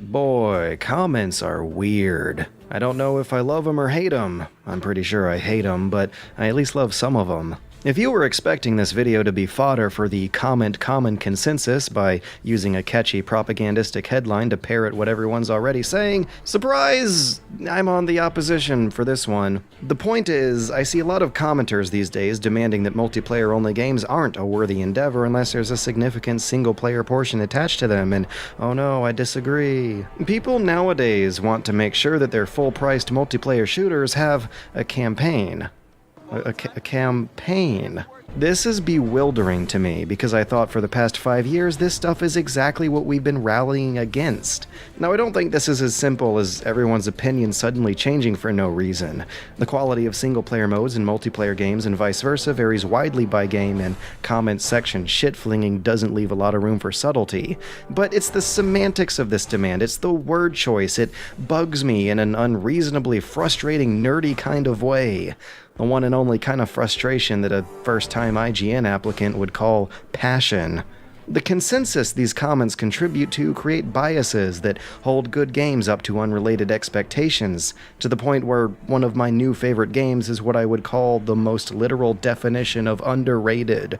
Boy, comments are weird. I don't know if I love them or hate them. I'm pretty sure I hate them, but I at least love some of them. If you were expecting this video to be fodder for the comment common consensus by using a catchy propagandistic headline to parrot what everyone's already saying, surprise! I'm on the opposition for this one. The point is, I see a lot of commenters these days demanding that multiplayer-only games aren't a worthy endeavor unless there's a significant single-player portion attached to them, and oh no, I disagree. People nowadays want to make sure that their full-priced multiplayer shooters have a campaign. A campaign. This is bewildering to me because I thought for the past 5 years this stuff is exactly what we've been rallying against. Now, I don't think this is as simple as everyone's opinion suddenly changing for no reason. The quality of single-player modes in multiplayer games and vice versa varies widely by game, and comment section shit-flinging doesn't leave a lot of room for subtlety. But it's the semantics of this demand, it's the word choice, it bugs me in an unreasonably frustrating, nerdy kind of way. The one and only kind of frustration that a first-time IGN applicant would call passion. The consensus these comments contribute to create biases that hold good games up to unrelated expectations, to the point where one of my new favorite games is what I would call the most literal definition of underrated.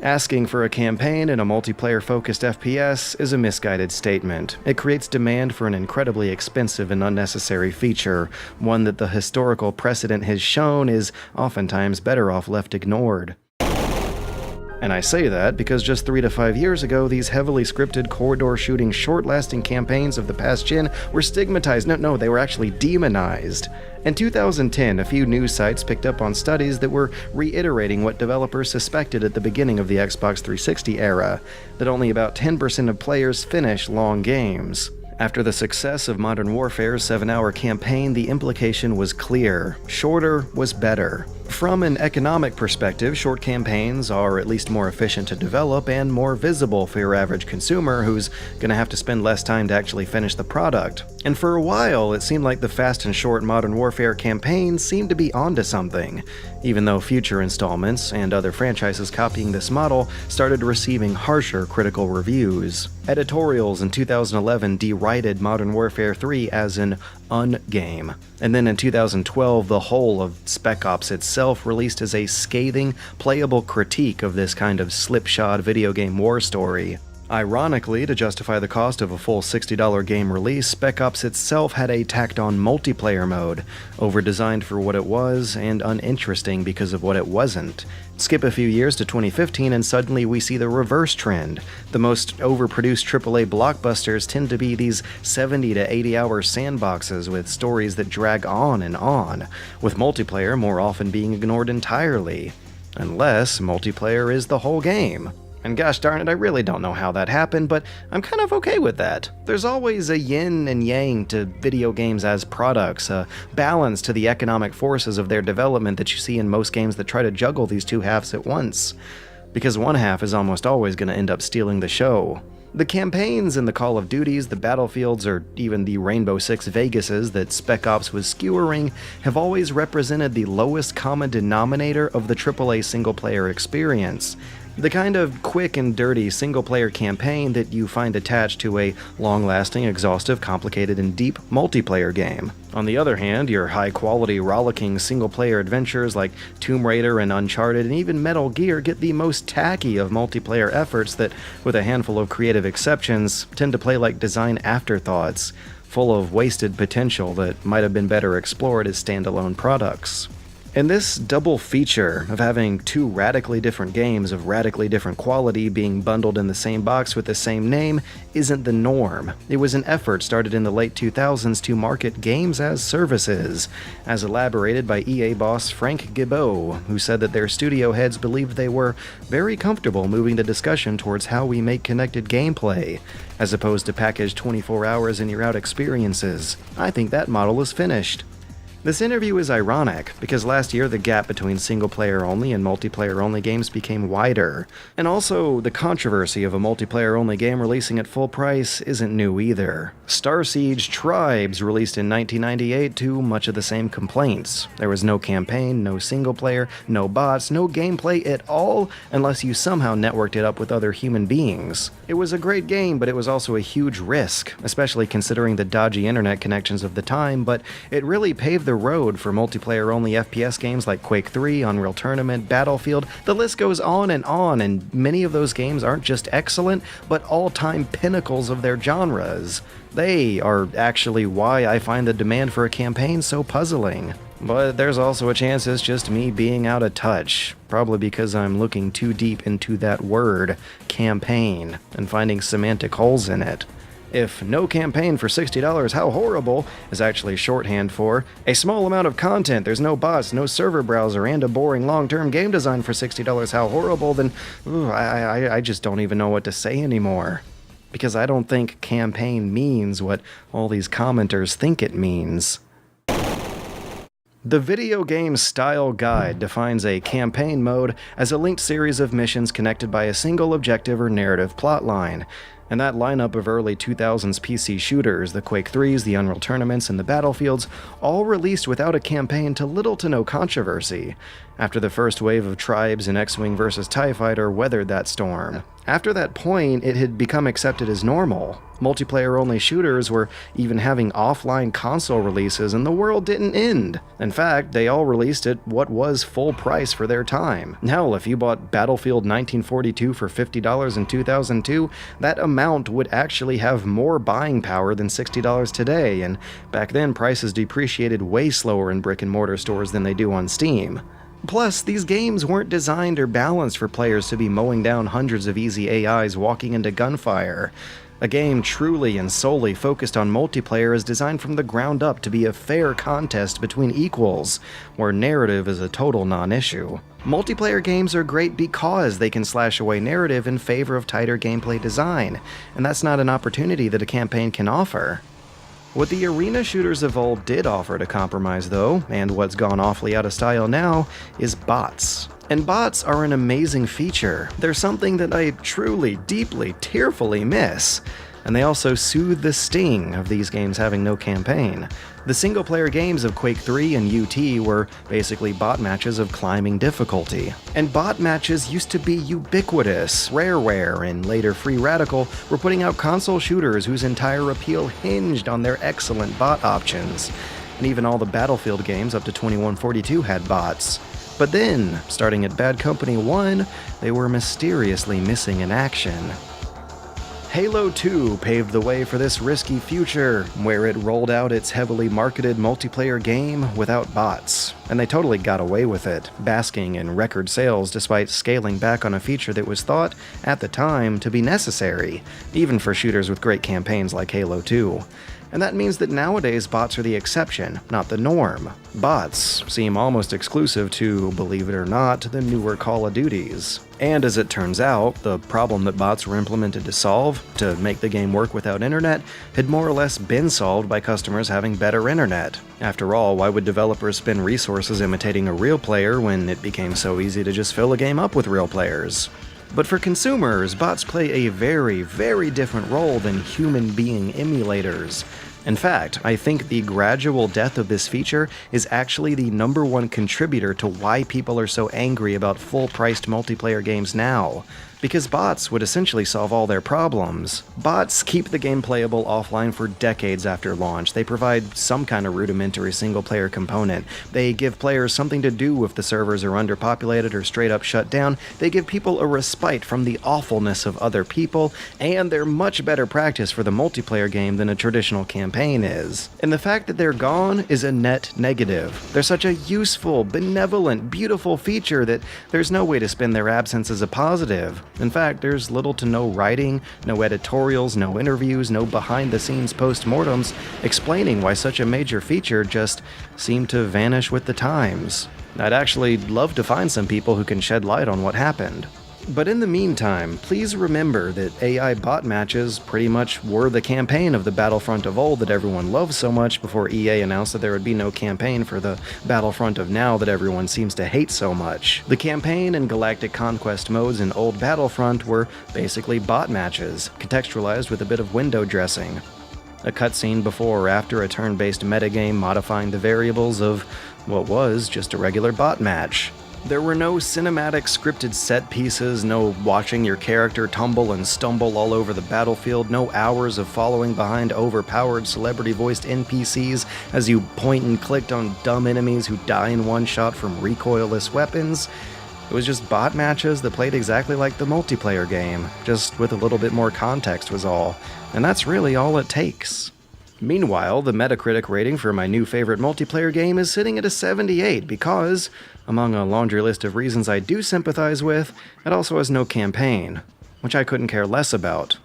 Asking for a campaign in a multiplayer-focused FPS is a misguided statement. It creates demand for an incredibly expensive and unnecessary feature, one that the historical precedent has shown is oftentimes better off left ignored. And I say that because just 3 to 5 years ago, these heavily scripted, corridor-shooting, short-lasting campaigns of the past gen were stigmatized. No, they were actually demonized. In 2010, a few news sites picked up on studies that were reiterating what developers suspected at the beginning of the Xbox 360 era, that only about 10% of players finish long games. After the success of Modern Warfare's 7-hour campaign, the implication was clear: shorter was better. From an economic perspective, short campaigns are at least more efficient to develop and more visible for your average consumer who's gonna have to spend less time to actually finish the product. And for a while, it seemed like the fast and short Modern Warfare campaigns seemed to be onto something, even though future installments and other franchises copying this model started receiving harsher critical reviews. Editorials in 2011 derided Modern Warfare 3 as an ungame, and then in 2012 the whole of Spec Ops itself released as a scathing, playable critique of this kind of slipshod video game war story. Ironically, to justify the cost of a full $60 game release, Spec Ops itself had a tacked-on multiplayer mode, over-designed for what it was, and uninteresting because of what it wasn't. Skip a few years to 2015 and suddenly we see the reverse trend. The most overproduced AAA blockbusters tend to be these 70 to 80-hour sandboxes with stories that drag on, with multiplayer more often being ignored entirely. Unless multiplayer is the whole game. And gosh darn it, I really don't know how that happened, but I'm kind of okay with that. There's always a yin and yang to video games as products, a balance to the economic forces of their development that you see in most games that try to juggle these two halves at once. Because one half is almost always going to end up stealing the show. The campaigns in the Call of Duties, the Battlefields, or even the Rainbow Six Vegases that Spec Ops was skewering have always represented the lowest common denominator of the AAA single-player experience. The kind of quick and dirty single-player campaign that you find attached to a long-lasting, exhaustive, complicated, and deep multiplayer game. On the other hand, your high-quality, rollicking single-player adventures like Tomb Raider and Uncharted and even Metal Gear get the most tacky of multiplayer efforts that, with a handful of creative exceptions, tend to play like design afterthoughts, full of wasted potential that might have been better explored as standalone products. And this double feature of having two radically different games of radically different quality being bundled in the same box with the same name isn't the norm. It was an effort started in the late 2000s to market games as services, as elaborated by EA boss Frank Gibeau, who said that their studio heads believed they were very comfortable moving the discussion towards how we make connected gameplay, as opposed to packaged 24 hours in your out experiences. I think that model is finished. This interview is ironic, because last year the gap between single-player-only and multiplayer-only games became wider. And also, the controversy of a multiplayer-only game releasing at full price isn't new either. Star Siege Tribes released in 1998 to much of the same complaints. There was no campaign, no single-player, no bots, no gameplay at all, unless you somehow networked it up with other human beings. It was a great game, but it was also a huge risk, especially considering the dodgy internet connections of the time, but it really paved the road for multiplayer-only FPS games like Quake 3, Unreal Tournament, Battlefield. The list goes on, and many of those games aren't just excellent, but all-time pinnacles of their genres. They are actually why I find the demand for a campaign so puzzling. But there's also a chance it's just me being out of touch, probably because I'm looking too deep into that word, campaign, and finding semantic holes in it. If no campaign for $60, how horrible, is actually shorthand for a small amount of content, there's no bots, no server browser, and a boring long-term game design for $60, how horrible, then I just don't even know what to say anymore. Because I don't think campaign means what all these commenters think it means. The Video Game Style Guide defines a campaign mode as a linked series of missions connected by a single objective or narrative plotline. And that lineup of early 2000s PC shooters, the Quake 3s, the Unreal Tournaments, and the Battlefields, all released without a campaign to little to no controversy, after the first wave of Tribes and X-Wing vs. TIE Fighter weathered that storm. After that point, it had become accepted as normal. Multiplayer-only shooters were even having offline console releases, and the world didn't end. In fact, they all released at what was full price for their time. Hell, if you bought Battlefield 1942 for $50 in 2002, that amount would actually have more buying power than $60 today, and back then prices depreciated way slower in brick-and-mortar stores than they do on Steam. Plus, these games weren't designed or balanced for players to be mowing down hundreds of easy AIs walking into gunfire. A game truly and solely focused on multiplayer is designed from the ground up to be a fair contest between equals, where narrative is a total non-issue. Multiplayer games are great because they can slash away narrative in favor of tighter gameplay design, and that's not an opportunity that a campaign can offer. What the arena shooters of old did offer to compromise, though, and what's gone awfully out of style now, is bots. And bots are an amazing feature. They're something that I truly, deeply, tearfully miss. And they also soothe the sting of these games having no campaign. The single-player games of Quake 3 and UT were basically bot matches of climbing difficulty. And bot matches used to be ubiquitous. Rareware and later Free Radical were putting out console shooters whose entire appeal hinged on their excellent bot options. And even all the Battlefield games up to 2142 had bots. But then, starting at Bad Company 1, they were mysteriously missing in action. Halo 2 paved the way for this risky future, where it rolled out its heavily marketed multiplayer game without bots. And they totally got away with it, basking in record sales despite scaling back on a feature that was thought, at the time, to be necessary, even for shooters with great campaigns like Halo 2. And that means that nowadays bots are the exception, not the norm. Bots seem almost exclusive to, believe it or not, the newer Call of Duties. And as it turns out, the problem that bots were implemented to solve, to make the game work without internet, had more or less been solved by customers having better internet. After all, why would developers spend resources imitating a real player when it became so easy to just fill a game up with real players? But for consumers, bots play a very, very different role than human being emulators. In fact, I think the gradual death of this feature is actually the #1 contributor to why people are so angry about full-priced multiplayer games now. Because bots would essentially solve all their problems. Bots keep the game playable offline for decades after launch. They provide some kind of rudimentary single-player component. They give players something to do if the servers are underpopulated or straight up shut down. They give people a respite from the awfulness of other people, and they're much better practice for the multiplayer game than a traditional campaign is. And the fact that they're gone is a net negative. They're such a useful, benevolent, beautiful feature that there's no way to spin their absence as a positive. In fact, there's little to no writing, no editorials, no interviews, no behind-the-scenes post-mortems explaining why such a major feature just seemed to vanish with the times. I'd actually love to find some people who can shed light on what happened. But in the meantime, please remember that AI bot matches pretty much were the campaign of the Battlefront of old that everyone loved so much before EA announced that there would be no campaign for the Battlefront of now that everyone seems to hate so much. The campaign and Galactic Conquest modes in old Battlefront were basically bot matches, contextualized with a bit of window dressing. A cutscene before or after a turn-based metagame modifying the variables of what was just a regular bot match. There were no cinematic scripted set pieces, no watching your character tumble and stumble all over the battlefield, no hours of following behind overpowered celebrity-voiced NPCs as you point and clicked on dumb enemies who die in one shot from recoilless weapons. It was just bot matches that played exactly like the multiplayer game, just with a little bit more context was all, and that's really all it takes. Meanwhile, the Metacritic rating for my new favorite multiplayer game is sitting at a 78 because, among a laundry list of reasons I do sympathize with, it also has no campaign, which I couldn't care less about.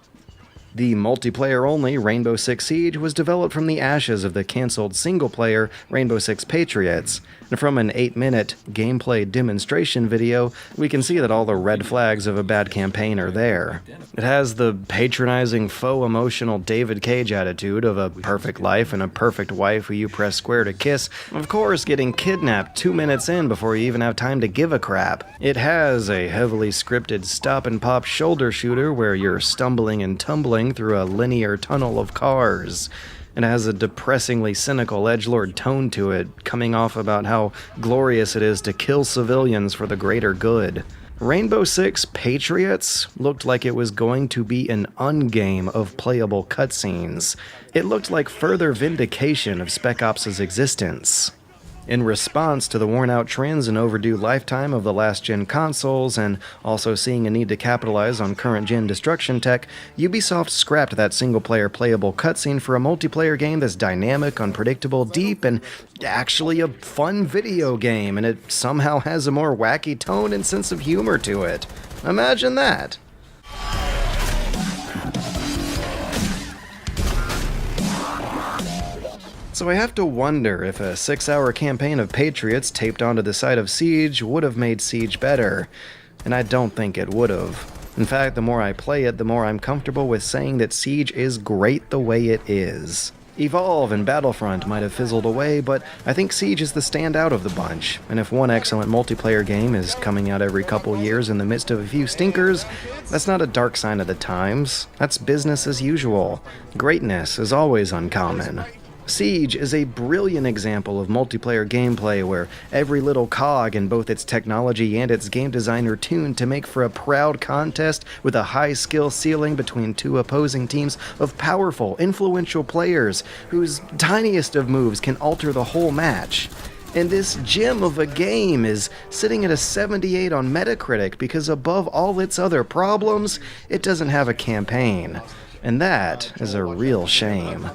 The multiplayer-only Rainbow Six Siege was developed from the ashes of the cancelled single-player Rainbow Six Patriots, and from an 8-minute gameplay demonstration video, we can see that all the red flags of a bad campaign are there. It has the patronizing, faux emotional David Cage attitude of a perfect life and a perfect wife who you press square to kiss, of course getting kidnapped 2 minutes in before you even have time to give a crap. It has a heavily scripted stop-and-pop shoulder shooter where you're stumbling and tumbling through a linear tunnel of cars. It has a depressingly cynical edgelord tone to it, coming off about how glorious it is to kill civilians for the greater good. Rainbow Six Patriots looked like it was going to be an ungame of playable cutscenes. It looked like further vindication of Spec Ops' existence. In response to the worn-out trends and overdue lifetime of the last-gen consoles, and also seeing a need to capitalize on current-gen destruction tech, Ubisoft scrapped that single-player playable cutscene for a multiplayer game that's dynamic, unpredictable, deep, and actually a fun video game, and it somehow has a more wacky tone and sense of humor to it. Imagine that! So I have to wonder if a 6-hour campaign of Patriots taped onto the side of Siege would have made Siege better, and I don't think it would have. In fact, the more I play it, the more I'm comfortable with saying that Siege is great the way it is. Evolve and Battlefront might have fizzled away, but I think Siege is the standout of the bunch, and if one excellent multiplayer game is coming out every couple years in the midst of a few stinkers, that's not a dark sign of the times. That's business as usual. Greatness is always uncommon. Siege is a brilliant example of multiplayer gameplay where every little cog in both its technology and its game design are tuned to make for a proud contest with a high skill ceiling between two opposing teams of powerful, influential players whose tiniest of moves can alter the whole match. And this gem of a game is sitting at a 78 on Metacritic because above all its other problems, it doesn't have a campaign. And that is a real shame.